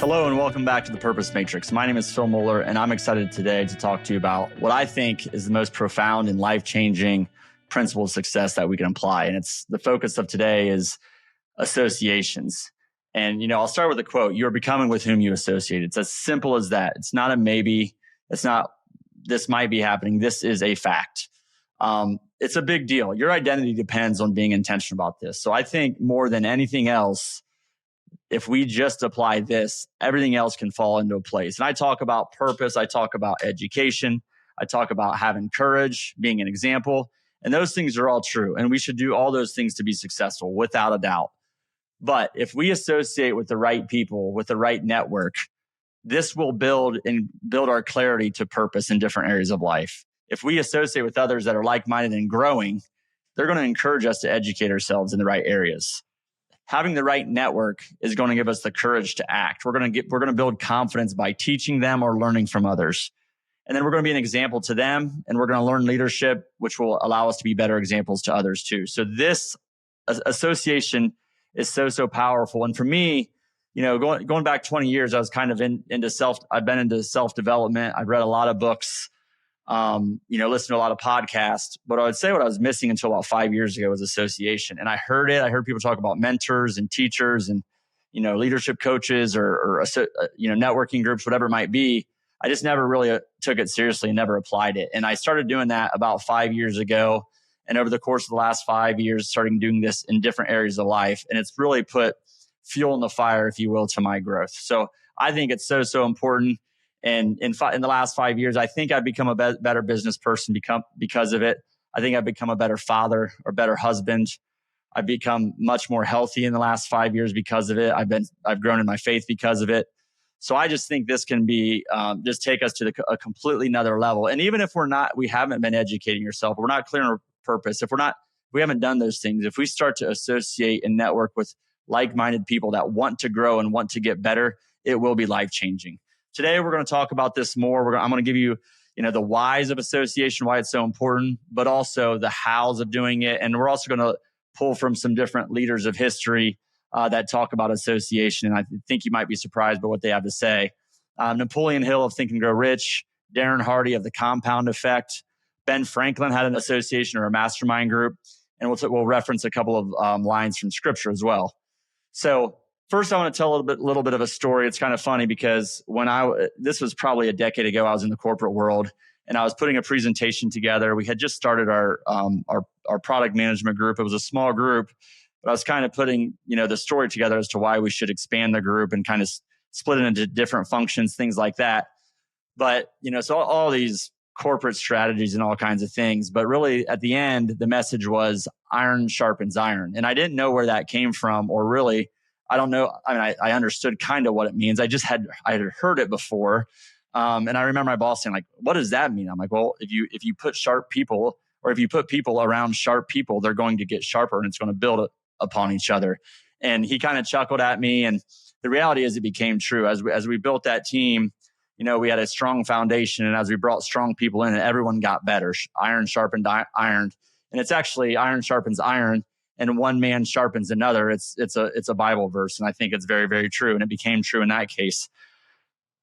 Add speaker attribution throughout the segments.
Speaker 1: Hello and welcome back to the Purpose Matrix. My name is Phil Mueller and I'm excited today to talk to you about what I think is the most profound and life-changing principle of success that we can apply. And it's the focus of today is associations. And, I'll start with a quote. You are becoming with whom you associate. It's as simple as that. It's not a maybe. It's not, this might be happening. This is a fact. It's a big deal. Your identity depends on being intentional about this. So I think more than anything else, if we just apply this, everything else can fall into place. And I talk about purpose. I talk about education. I talk about having courage, being an example. And those things are all true. And we should do all those things to be successful without a doubt. But if we associate with the right people, with the right network, this will build our clarity to purpose in different areas of life. If we associate with others that are like-minded and growing, they're going to encourage us to educate ourselves in the right areas. Having the right network is going to give us the courage to act. We're going to build confidence by teaching them or learning from others. And then we're going to be an example to them, and we're going to learn leadership, which will allow us to be better examples to others too. So this association is so powerful. And for me, going back 20 years, I was kind of I've been into self-development. I've read a lot of books, listened to a lot of podcasts. But I would say what I was missing until about 5 years ago was association. And I heard people talk about mentors and teachers and, leadership coaches or networking groups, whatever it might be. I just never really took it seriously and never applied it. And I started doing that about 5 years ago. And over the course of the last 5 years, starting doing this in different areas of life. And it's really put fuel in the fire, if you will, to my growth. So I think it's so important. And in the last 5 years, I think I've become a better business person because of it. I think I've become a better father or better husband. I've become much more healthy in the last 5 years because of it. I've grown in my faith because of it. So I just think this can be just take us to a completely another level. And even if we haven't been educating ourselves, we're not clear on our purpose. If we haven't done those things, if we start to associate and network with like-minded people that want to grow and want to get better, it will be life-changing. Today, we're going to talk about this more. I'm going to give you, the whys of association, why it's so important, but also the hows of doing it. And we're also going to pull from some different leaders of history that talk about association. And I think you might be surprised by what they have to say. Napoleon Hill of Think and Grow Rich, Darren Hardy of The Compound Effect, Ben Franklin had an association or a mastermind group. And we'll reference a couple of lines from scripture as well. So first, I want to tell a little bit of a story. It's kind of funny because this was probably a decade ago, I was in the corporate world and I was putting a presentation together. We had just started our product management group. It was a small group, but I was kind of putting, the story together as to why we should expand the group and kind of split it into different functions, things like that. But, so all these corporate strategies and all kinds of things. But really at the end, the message was iron sharpens iron. And I didn't know where that came from, or really, I don't know. I mean, I understood kind of what it means. I had heard it before. And I remember my boss saying, like, what does that mean? I'm like, well, if you put sharp people, or if you put people around sharp people, they're going to get sharper and it's going to build upon each other. And he kind of chuckled at me. And the reality is it became true. As we built that team, we had a strong foundation. And as we brought strong people in, everyone got better. Iron sharpened iron. And it's actually iron sharpens iron. And one man sharpens another. It's a Bible verse. And I think it's very, very true. And it became true in that case.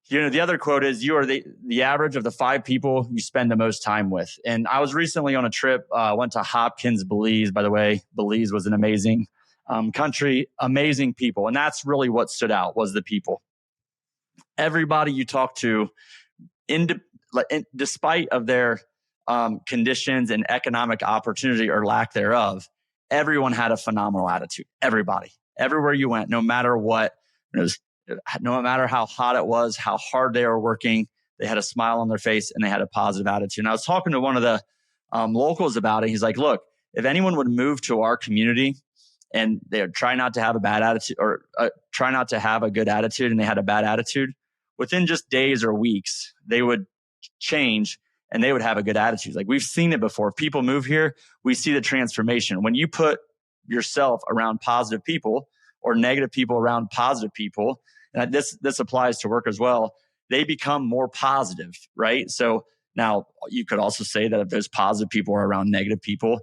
Speaker 1: The other quote is, you are the average of the 5 people you spend the most time with. And I was recently on a trip, went to Hopkins, Belize. By the way, Belize was an amazing country, amazing people. And that's really what stood out, was the people. Everybody you talk to, despite of their conditions and economic opportunity or lack thereof, everyone had a phenomenal attitude. Everybody, everywhere you went, no matter what, no matter how hot it was, how hard they were working, they had a smile on their face and they had a positive attitude. And I was talking to one of the locals about it. He's like, look, if anyone would move to our community and they would try not to have a bad attitude or try not to have a good attitude and they had a bad attitude, within just days or weeks, they would change and they would have a good attitude. Like, we've seen it before. If people move here, we see the transformation. When you put yourself around positive people or negative people around positive people, and this applies to work as well, they become more positive, right? So now you could also say that if those positive people are around negative people,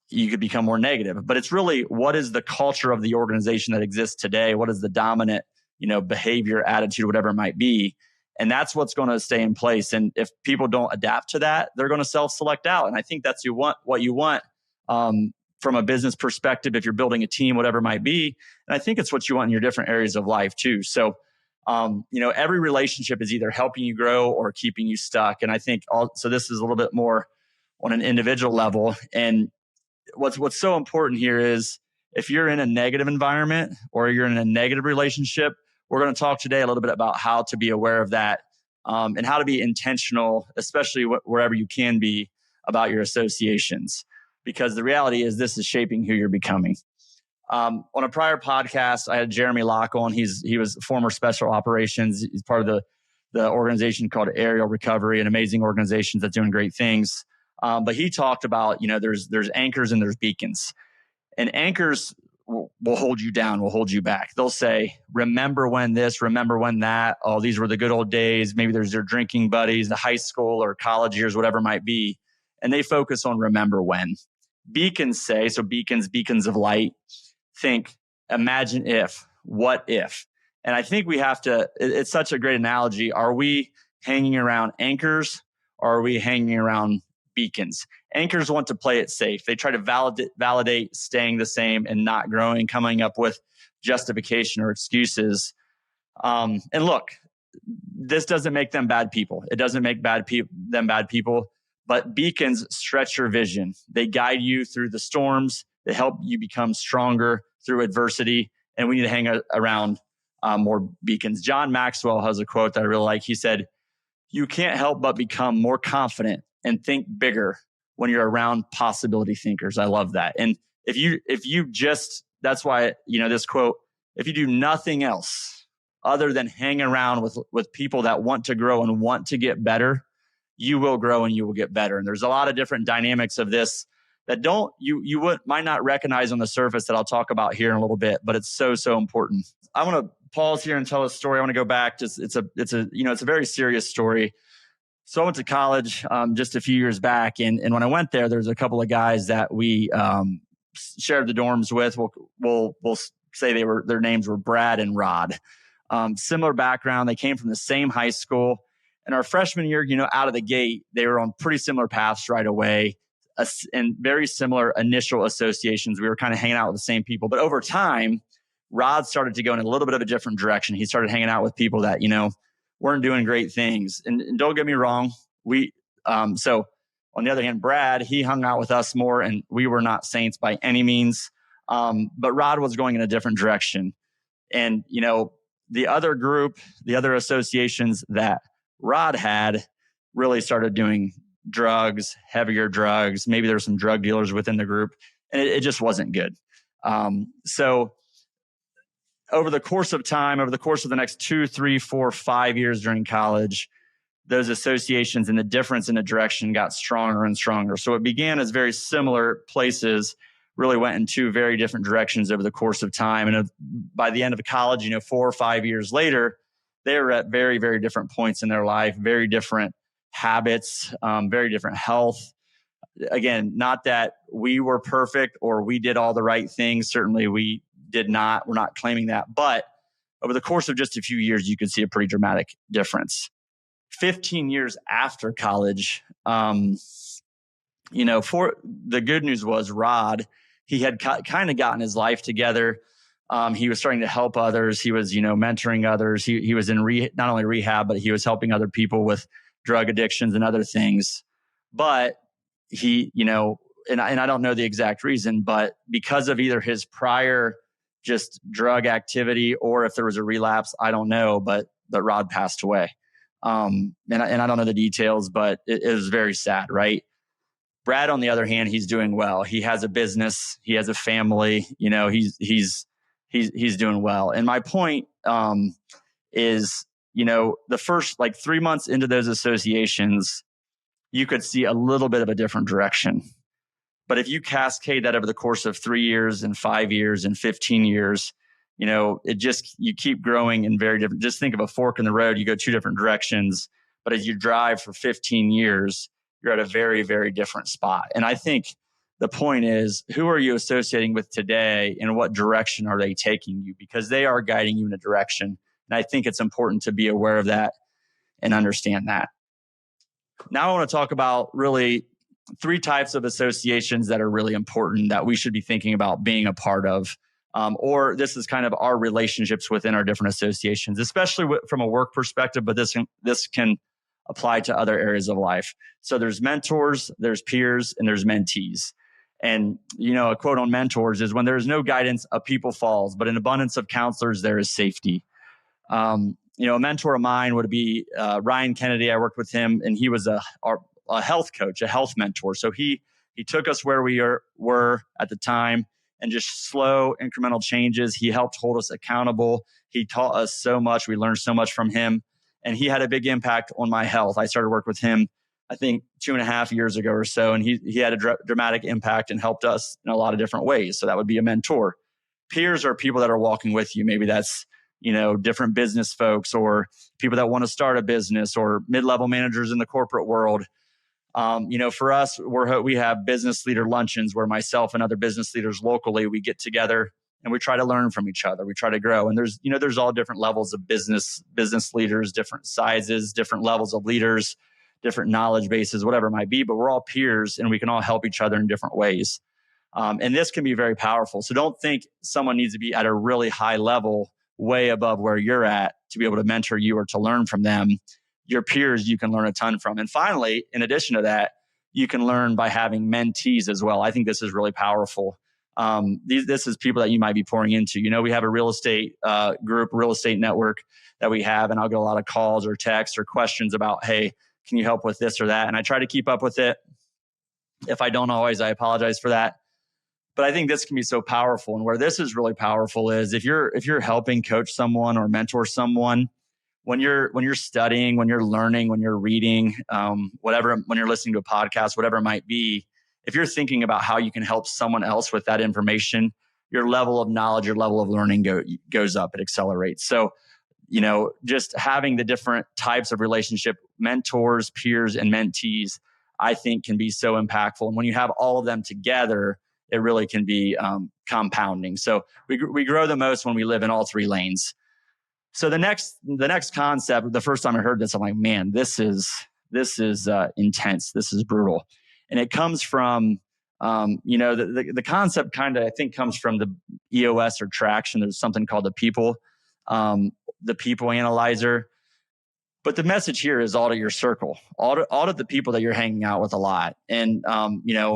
Speaker 1: you could become more negative. But it's really, what is the culture of the organization that exists today? What is the dominant behavior, attitude, whatever it might be. And that's what's going to stay in place. And if people don't adapt to that, they're going to self-select out. And I think that's what you want from a business perspective, if you're building a team, whatever it might be. And I think it's what you want in your different areas of life too. So, every relationship is either helping you grow or keeping you stuck. And I think so this is a little bit more on an individual level. And what's so important here is if you're in a negative environment or you're in a negative relationship, we're going to talk today a little bit about how to be aware of that and how to be intentional, especially wherever you can be, about your associations. Because the reality is this is shaping who you're becoming. On a prior podcast, I had Jeremy Locke on. He was former special operations. He's part of the organization called Aerial Recovery, an amazing organization that's doing great things. But he talked about, there's anchors and there's beacons. And anchors will hold you down, will hold you back. They'll say, remember when this, remember when that. Oh, these were the good old days. Maybe there's their drinking buddies, the high school or college years, whatever it might be. And they focus on remember when. Beacons say, so beacons of light, think, imagine if, what if. And I think we have to, it's such a great analogy. Are we hanging around anchors or are we hanging around beacons? Anchors want to play it safe. They try to validate staying the same and not growing, coming up with justification or excuses. And look, this doesn't make them bad people. It doesn't make them bad people. But beacons stretch your vision. They guide you through the storms. They help you become stronger through adversity. And we need to hang around more beacons. John Maxwell has a quote that I really like. He said, "You can't help but become more confident and think bigger when you're around possibility thinkers." I love that. And if you just, that's why, this quote, if you do nothing else other than hang around with people that want to grow and want to get better, you will grow and you will get better. And there's a lot of different dynamics of this that you might not recognize on the surface that I'll talk about here in a little bit, but it's so important. I want to pause here and tell a story. I want to go back. It's a very serious story. So I went to college just a few years back, and when I went there was a couple of guys that we shared the dorms with. We'll say their names were Brad and Rod. Similar background. They came from the same high school. And our freshman year, out of the gate, they were on pretty similar paths right away and very similar initial associations. We were kind of hanging out with the same people. But over time, Rod started to go in a little bit of a different direction. He started hanging out with people that, weren't doing great things. And don't get me wrong. So on the other hand, Brad, he hung out with us more and we were not saints by any means. But Rod was going in a different direction. And, the other group, the other associations that Rod had really started doing drugs, heavier drugs. Maybe there were some drug dealers within the group, and it just wasn't good. So over the course of time, over the course of the next 2, 3, 4, 5 years during college, those associations and the difference in the direction got stronger and stronger. So it began as very similar places, really went in two very different directions over the course of time. And by the end of college, 4 or 5 years later, they were at very, very different points in their life, very different habits, very different health. Again, not that we were perfect or we did all the right things. Certainly we did not. We're not claiming that. But over the course of just a few years, you could see a pretty dramatic difference. 15 years after college, for the good news was Rod, he had kind of gotten his life together. He was starting to help others. He was, mentoring others. He was in not only rehab, but he was helping other people with drug addictions and other things. But he, and I don't know the exact reason, but because of either his prior just drug activity or if there was a relapse, I don't know, but Rod passed away. And I don't know the details, but it was very sad, right? Brad, on the other hand, he's doing well. He has a business. He has a family. He's doing well. And my point is, the first 3 months into those associations, you could see a little bit of a different direction. But if you cascade that over the course of 3 years and 5 years and 15 years, you keep growing in very different. Just think of a fork in the road. You go two different directions, but as you drive for 15 years, you're at a very, very different spot. And I think The point is, who are you associating with today and what direction are they taking you? Because they are guiding you in a direction. And I think it's important to be aware of that and understand that. Now I want to talk about really 3 types of associations that are really important that we should be thinking about being a part of. Or this is kind of our relationships within our different associations, especially from a work perspective, but this can apply to other areas of life. So there's mentors, there's peers, and there's mentees. And, a quote on mentors is, when there is no guidance, a people falls, but in abundance of counselors, there is safety. A mentor of mine would be Ryan Kennedy. I worked with him, and he was a health coach, a health mentor. So he took us where we were at the time, and just slow incremental changes. He helped hold us accountable. He taught us so much. We learned so much from him, and he had a big impact on my health. I started work with him, I think 2.5 years ago or so, and he had a dramatic impact and helped us in a lot of different ways. So that would be a mentor. Peers are people that are walking with you. Maybe that's different business folks, or people that want to start a business, or mid-level managers in the corporate world. For us, we have business leader luncheons where myself and other business leaders locally, we get together and we try to learn from each other. We try to grow. And there's all different levels of business leaders, different sizes, different levels of leaders, different knowledge bases, whatever it might be. But we're all peers, and we can all help each other in different ways. And this can be very powerful. So don't think someone needs to be at a really high level, way above where you're at, to be able to mentor you or to learn from them. Your peers, you can learn a ton from. And finally, in addition to that, you can learn by having mentees as well. I think this is really powerful. This is people that you might be pouring into. We have a real estate group, real estate network that we have, and I'll get a lot of calls or texts or questions about, hey, can you help with this or that? And I try to keep up with it. If I don't always, I apologize for that. But I think this can be so powerful. And where this is really powerful is if you're helping coach someone or mentor someone, when you're studying, when you're learning, when you're reading, whatever, when you're listening to a podcast, whatever it might be, if you're thinking about how you can help someone else with that information, your level of knowledge, your level of learning goes up. It accelerates. So, just having the different types of relationship, mentors, peers, and mentees, I think can be so impactful. And when you have all of them together, it really can be compounding. So we grow the most when we live in all 3 lanes. So the next concept, the first time I heard this, I'm like, man, this is intense. This is brutal. And it comes from, the concept kind of, I think, comes from the EOS or traction. There's something called the people analyzer. But the message here is audit your circle, audit the people that you're hanging out with a lot. And,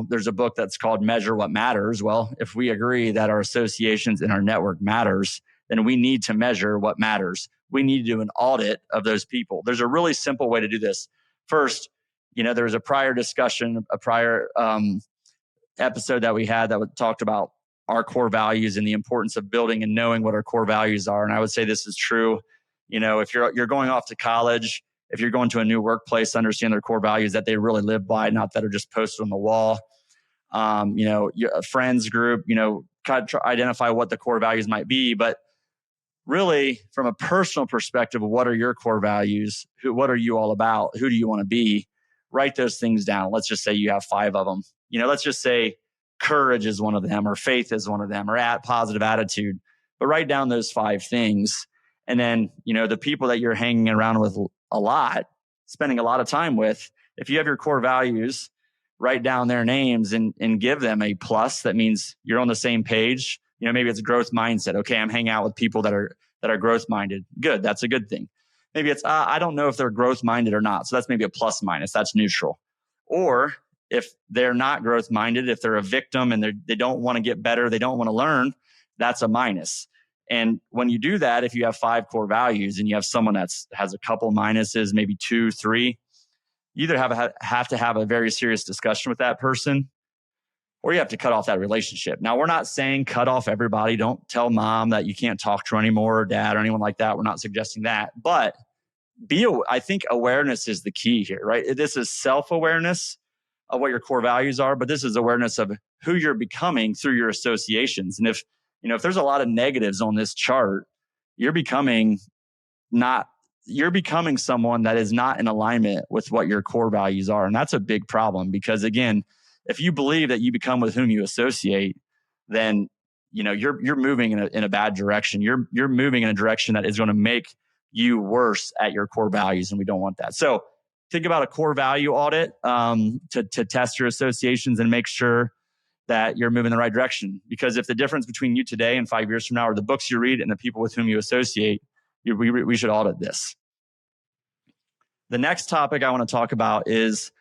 Speaker 1: there's a book that's called Measure What Matters. Well, if we agree that our associations in our network matters, then we need to measure what matters. We need to do an audit of those people. There's a really simple way to do this. First, there was a prior discussion, a prior episode that we had that talked about our core values and the importance of building and knowing what our core values are. And I would say this is true. If you're going off to college, if you're going to a new workplace, understand their core values that they really live by, not that are just posted on the wall. Your friends group, identify what the core values might be. But really, from a personal perspective, what are your core values? What are you all about? Who do you want to be? Write those things down. Let's just say you have 5 of them. Let's just say courage is one of them, or faith is one of them, or positive attitude. But write down those 5 things. And then, the people that you're hanging around with a lot, spending a lot of time with, if you have your core values, write down their names and give them a plus. That means you're on the same page. Maybe it's growth mindset. Okay, I'm hanging out with people that are growth minded. Good. That's a good thing. Maybe it's, I don't know if they're growth minded or not. So that's maybe a plus minus. That's neutral. Or if they're not growth minded, if they're a victim and they don't want to get better, they don't want to learn, that's a minus. And when you do that, if you have 5 core values and you have someone has a couple minuses, maybe 2, 3, you either have to have a very serious discussion with that person, or you have to cut off that relationship. Now, we're not saying cut off everybody. Don't tell mom that you can't talk to her anymore, or dad, or anyone like that. We're not suggesting that. But I think awareness is the key here, right? This is self-awareness of what your core values are, but this is awareness of who you're becoming through your associations. And if there's a lot of negatives on this chart, you're becoming someone that is not in alignment with what your core values are. And that's a big problem because, again, if you believe that you become with whom you associate, then you're moving in a bad direction. You're moving in a direction that is going to make you worse at your core values, and we don't want that. So think about a core value audit to test your associations and make sure that you're moving in the right direction. Because if the difference between you today and 5 years from now are the books you read and the people with whom you associate, we should audit this. The next topic I want to talk about is,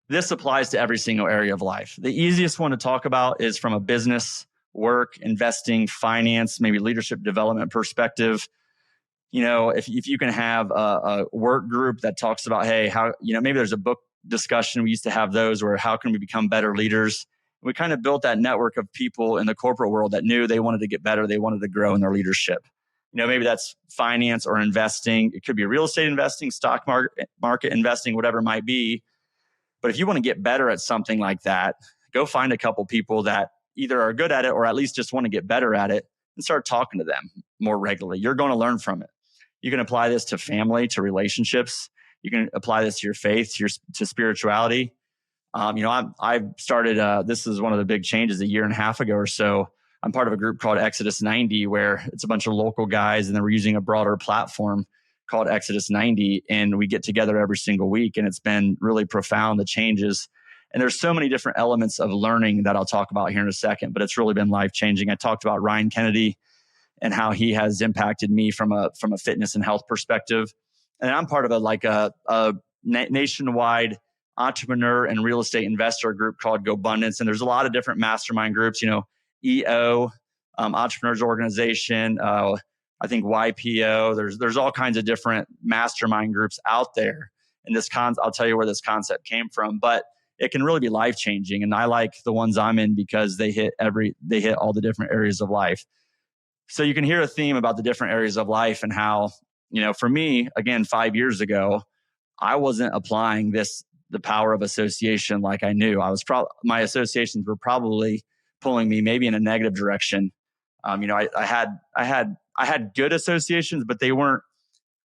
Speaker 1: this applies to every single area of life. The easiest one to talk about is from a business, work, investing, finance, maybe leadership development perspective. If you can have a work group that talks about, hey, how, maybe there's a book discussion. We used to have those where how can we become better leaders? We kind of built that network of people in the corporate world that knew they wanted to get better. They wanted to grow in their leadership. Maybe that's finance or investing. It could be real estate investing, stock market investing, whatever it might be. But if you want to get better at something like that, go find a couple people that either are good at it or at least just want to get better at it and start talking to them more regularly. You're going to learn from it. You can apply this to family, to relationships. You can apply this to your faith, to spirituality. I've started, this is one of the big changes a year and a half ago or so. I'm part of a group called Exodus 90, where it's a bunch of local guys, and then we're using a broader platform called Exodus 90. And we get together every single week, and it's been really profound, the changes. And there's so many different elements of learning that I'll talk about here in a second, but it's really been life-changing. I talked about Ryan Kennedy and how he has impacted me from a fitness and health perspective. And I'm part of a nationwide entrepreneur and real estate investor group called GoBundance. And there's a lot of different mastermind groups, EO, Entrepreneurs Organization, I think YPO. There's all kinds of different mastermind groups out there. And I'll tell you where this concept came from, but it can really be life-changing. And I like the ones I'm in because they hit all the different areas of life. So you can hear a theme about the different areas of life and how, for me, again, 5 years ago, I wasn't applying the power of association like I knew. My associations were probably pulling me maybe in a negative direction. I had good associations, but they weren't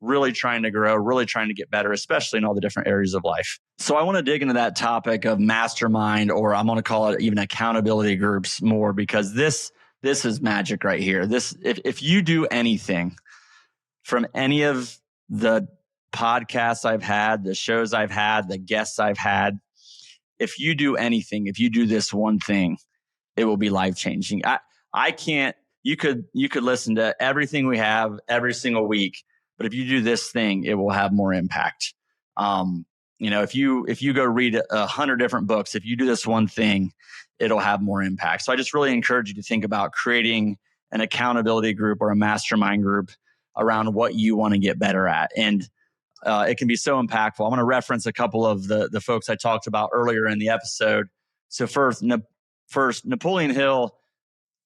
Speaker 1: really trying to grow, really trying to get better, especially in all the different areas of life. So I want to dig into that topic of mastermind, or I'm going to call it even accountability groups more, because this is magic right here. If you do anything from any of the podcasts I've had, the shows I've had, the guests I've had, if you do anything, if you do this one thing, it will be life-changing. You could listen to everything we have every single week, but if you do this thing, it will have more impact. If you go read 100 different books, if you do this one thing, it'll have more impact. So I just really encourage you to think about creating an accountability group or a mastermind group around what you want to get better at. And it can be so impactful. I'm going to reference a couple of the folks I talked about earlier in the episode. So first, Napoleon Hill,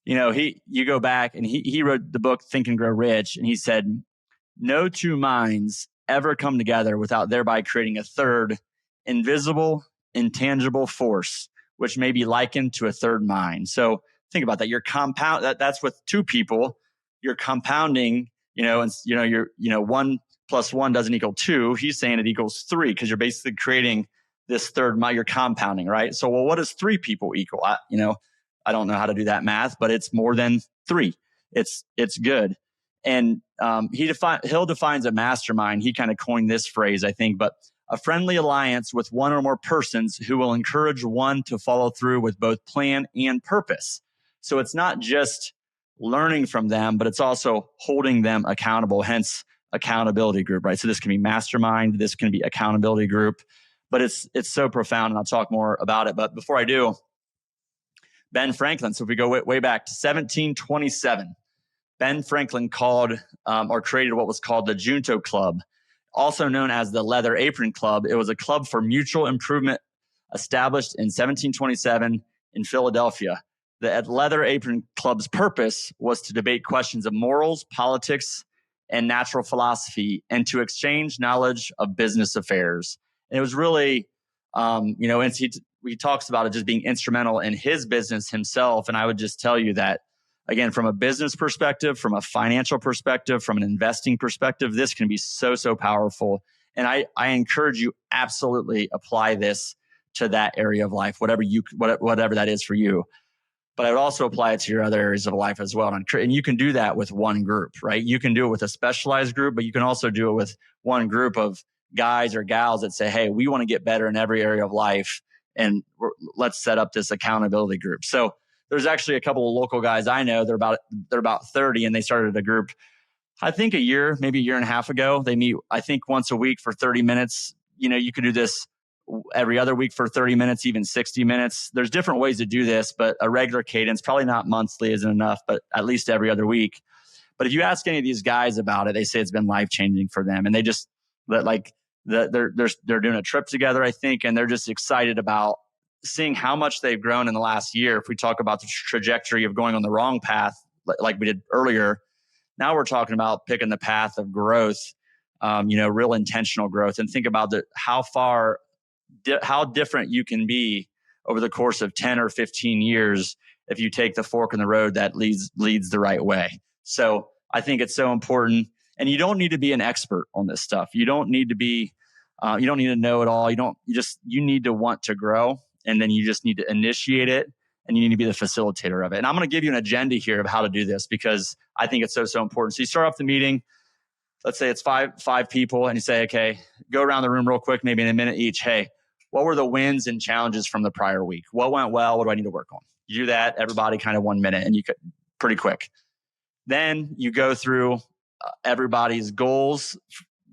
Speaker 1: you go back and he wrote the book Think and Grow Rich. And he said, no two minds ever come together without thereby creating a third invisible, intangible force, which may be likened to a third mind. So think about that. That's with two people. You're compounding, and you're 1 + 1 doesn't equal 2. He's saying it equals 3, because you're basically creating this third mind. You're compounding, right? So, what does 3 people equal? I don't know how to do that math, but it's more than 3. It's good. And Hill defines a mastermind. He kind of coined this phrase, I think, but a friendly alliance with one or more persons who will encourage one to follow through with both plan and purpose. So it's not just learning from them, but it's also holding them accountable, hence accountability group, right? So this can be mastermind, this can be accountability group, but it's so profound, and I'll talk more about it. But before I do, Ben Franklin. So if we go way back to 1727, Ben Franklin called or created what was called the Junto Club, also known as the Leather Apron Club. It was a club for mutual improvement established in 1727 in Philadelphia. The Leather Apron Club's purpose was to debate questions of morals, politics, and natural philosophy, and to exchange knowledge of business affairs. And it was really, he talks about it just being instrumental in his business himself. And I would just tell you that, again, from a business perspective, from a financial perspective, from an investing perspective, this can be so, so powerful. And I encourage you absolutely apply this to that area of life, whatever that is for you. But I would also apply it to your other areas of life as well. And you can do that with one group, right? You can do it with a specialized group, but you can also do it with one group of guys or gals that say, hey, we want to get better in every area of life. And let's set up this accountability group. So there's actually a couple of local guys I know. They're about 30, and they started a group, I think maybe a year and a half ago. They meet, I think, once a week for 30 minutes. You could do this every other week for 30 minutes, even 60 minutes. There's different ways to do this, but a regular cadence, probably not monthly isn't enough, but at least every other week. But if you ask any of these guys about it, they say it's been life-changing for them. And they just, they're doing a trip together, I think, and they're just excited about seeing how much they've grown in the last year. If we talk about the trajectory of going on the wrong path, like we did earlier, now we're talking about picking the path of growth, real intentional growth, and think about how different you can be over the course of 10 or 15 years if you take the fork in the road that leads the right way. So I think it's so important. And you don't need to be an expert on this stuff. You don't need to be, you don't need to know it all. You need to want to grow, and then you just need to initiate it, and you need to be the facilitator of it. And I'm going to give you an agenda here of how to do this, because I think it's so important. So you start off the meeting. Let's say it's five people, and you say, okay, go around the room real quick, maybe in a minute each. Hey, what were the wins and challenges from the prior week? What went well? What do I need to work on? You do that, everybody kind of 1 minute, and you could pretty quick. Then you go through everybody's goals,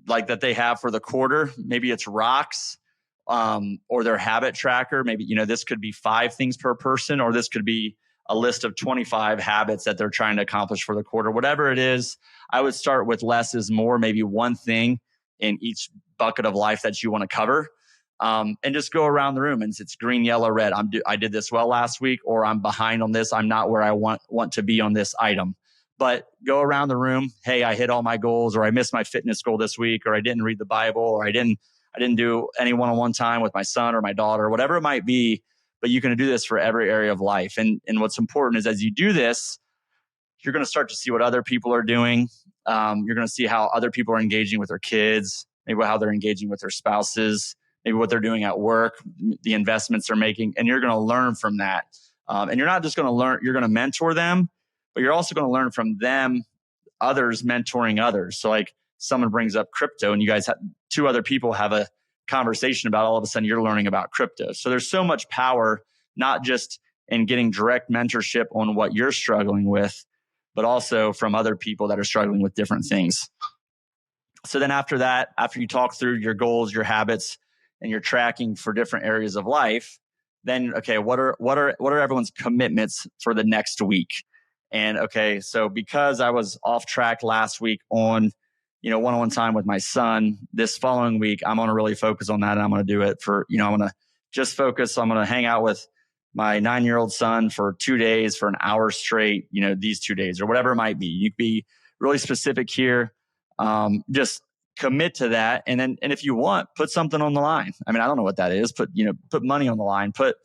Speaker 1: like that they have for the quarter. Maybe it's rocks, or their habit tracker. Maybe, this could be 5 things per person, or this could be a list of 25 habits that they're trying to accomplish for the quarter. Whatever it is, I would start with less is more, maybe one thing in each bucket of life that you want to cover. And just go around the room, and it's green, yellow, red. I did this well last week, or I'm behind on this. I'm not where I want to be on this item. But go around the room. Hey, I hit all my goals, or I missed my fitness goal this week, or I didn't read the Bible, or I didn't do any one-on-one time with my son or my daughter, whatever it might be. But you can do this for every area of life. And what's important is, as you do this, you're going to start to see what other people are doing. You're going to see how other people are engaging with their kids, maybe how they're engaging with their spouses, maybe what they're doing at work, the investments they're making. And you're going to learn from that. And you're not just going to learn, you're going to mentor them, but you're also going to learn from them, others mentoring others. So like someone brings up crypto, and you guys have 2 other people have a conversation about, all of a sudden you're learning about crypto. So there's so much power, not just in getting direct mentorship on what you're struggling with, but also from other people that are struggling with different things. So then after that, after you talk through your goals, your habits, and you're tracking for different areas of life, then, okay, what are everyone's commitments for the next week? And okay, so because I was off track last week on, one-on-one time with my son, this following week, I'm going to really focus on that. And I'm going to do it for, I'm going to just focus. I'm going to hang out with my 9-year-old son for 2 days for an hour straight, these 2 days, or whatever it might be. You can be really specific here. Just commit to that. And if you want, put something on the line. I mean, I don't know what that is. Put money on the line, put,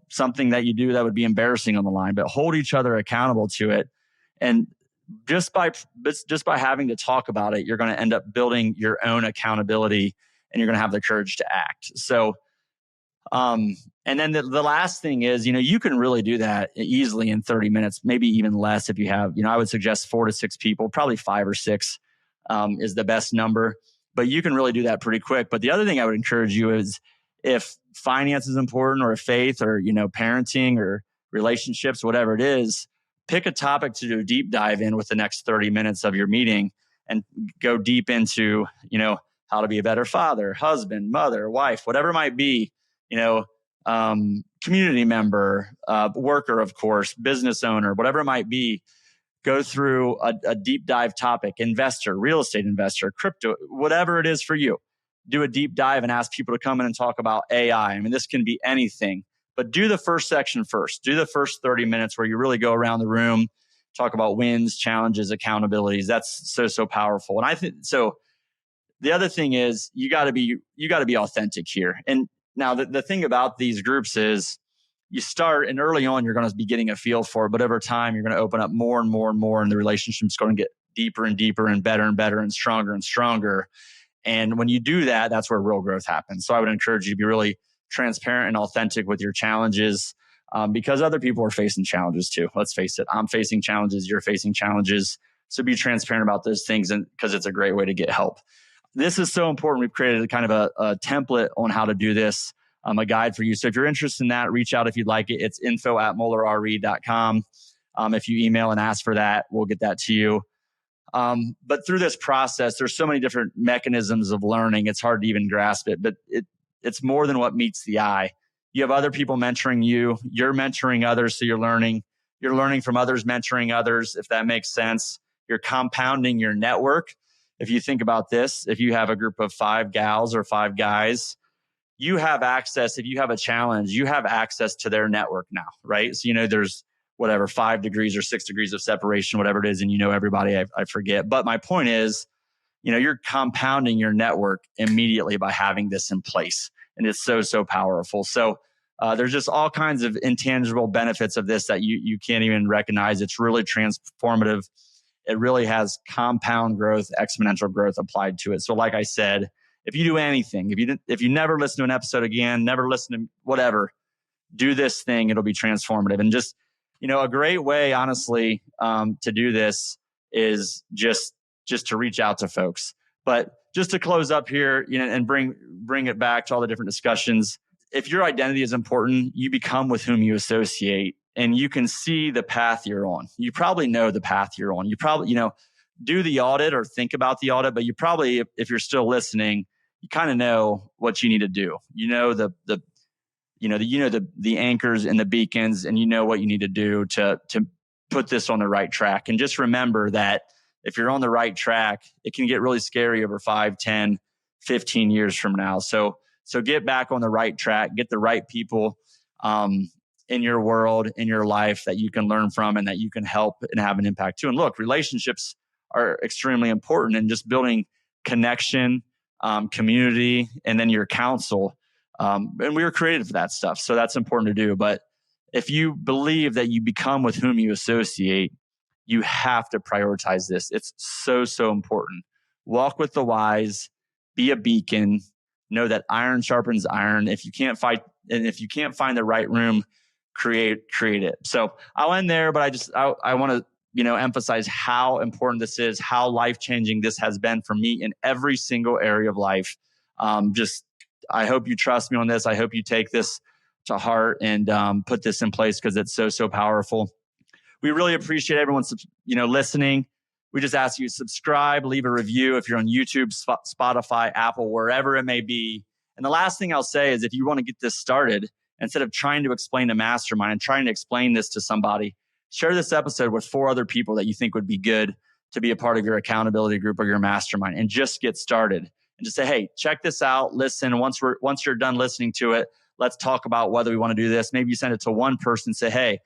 Speaker 1: something that you do that would be embarrassing on the line, but hold each other accountable to it. And just by having to talk about it, you're going to end up building your own accountability, and you're going to have the courage to act. So, and then the last thing is, you can really do that easily in 30 minutes, maybe even less if you have, I would suggest 4 to 6 people, probably 5 or 6 is the best number, but you can really do that pretty quick. But the other thing I would encourage you is, if finance is important, or faith, or, parenting, or relationships, whatever it is, pick a topic to do a deep dive in with the next 30 minutes of your meeting, and go deep into, how to be a better father, husband, mother, wife, whatever it might be, community member, worker, of course, business owner, whatever it might be. Go through a deep dive topic, investor, real estate investor, crypto, whatever it is for you. Do a deep dive and ask people to come in and talk about AI. I mean, this can be anything, but do the first section first. Do the first 30 minutes where you really go around the room, talk about wins, challenges, accountabilities. That's so powerful. And I think so. The other thing is, you got to be authentic here. And now the thing about these groups is, you start, and early on, you're going to be getting a feel for it, but over time, you're going to open up more and more and more, and the relationship's going to get deeper and deeper, and better and stronger and stronger. And when you do that, that's where real growth happens. So I would encourage you to be really transparent and authentic with your challenges, because other people are facing challenges too. Let's face it. I'm facing challenges. You're facing challenges. So be transparent about those things, and because it's a great way to get help. This is so important. We've created kind of a template on how to do this, a guide for you. So if you're interested in that, reach out if you'd like it. It's info@mollerre.com. If you email and ask for that, we'll get that to you. But through this process, there's so many different mechanisms of learning. It's hard to even grasp it, but it's more than what meets the eye. You have other people mentoring you. You're mentoring others, so you're learning. You're learning from others, mentoring others, if that makes sense. You're compounding your network. If you think about this, if you have a group of 5 gals or 5 guys, you have access. If you have a challenge, you have access to their network now, right? So, there's 5 degrees or 6 degrees of separation, whatever it is, and everybody, I forget. But my point is, you're compounding your network immediately by having this in place. And it's so powerful. So there's just all kinds of intangible benefits of this that you can't even recognize. It's really transformative. It really has compound growth, exponential growth applied to it. So like I said, if you do anything, if you never listen to an episode again, never listen to whatever, do this thing, it'll be transformative. And just, a great way, honestly, to do this is just to reach out to folks. But just to close up here, and bring it back to all the different discussions. If your identity is important, you become with whom you associate, and you can see the path you're on. You probably know the path you're on. You probably, do the audit or think about the audit, but you probably, if you're still listening, you kind of know what you need to do. The anchors and the beacons, and what you need to do to put this on the right track. And just remember that if you're on the right track, it can get really scary over 5, 10, 15 years from now. So get back on the right track, get the right people in your world, in your life that you can learn from and that you can help and have an impact too. And look, relationships are extremely important, and just building connection, community, and then your counsel. And we were created for that stuff. So that's important to do. But if you believe that you become with whom you associate, you have to prioritize this. It's so important. Walk with the wise, be a beacon, know that iron sharpens iron. If you can't find the right room, create it. So I'll end there, but I want to, emphasize how important this is, how life-changing this has been for me in every single area of life. I hope you trust me on this. I hope you take this to heart and put this in place, because it's so powerful. We really appreciate everyone, listening. We just ask you to subscribe, leave a review if you're on YouTube, Spotify, Apple, wherever it may be. And the last thing I'll say is, if you want to get this started, instead of trying to explain a mastermind and trying to explain this to somebody, share this episode with 4 other people that you think would be good to be a part of your accountability group or your mastermind, and just get started. And just say, hey, check this out. Listen, once you're done listening to it, let's talk about whether we want to do this. Maybe you send it to one person and say, hey,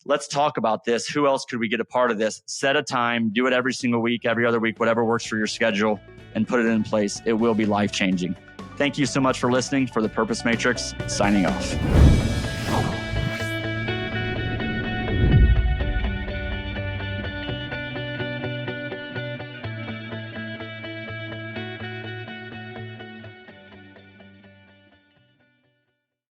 Speaker 1: let's talk about this. Who else could we get a part of this? Set a time, do it every single week, every other week, whatever works for your schedule, and put it in place. It will be life-changing. Thank you so much for listening. For the Purpose Matrix, signing off.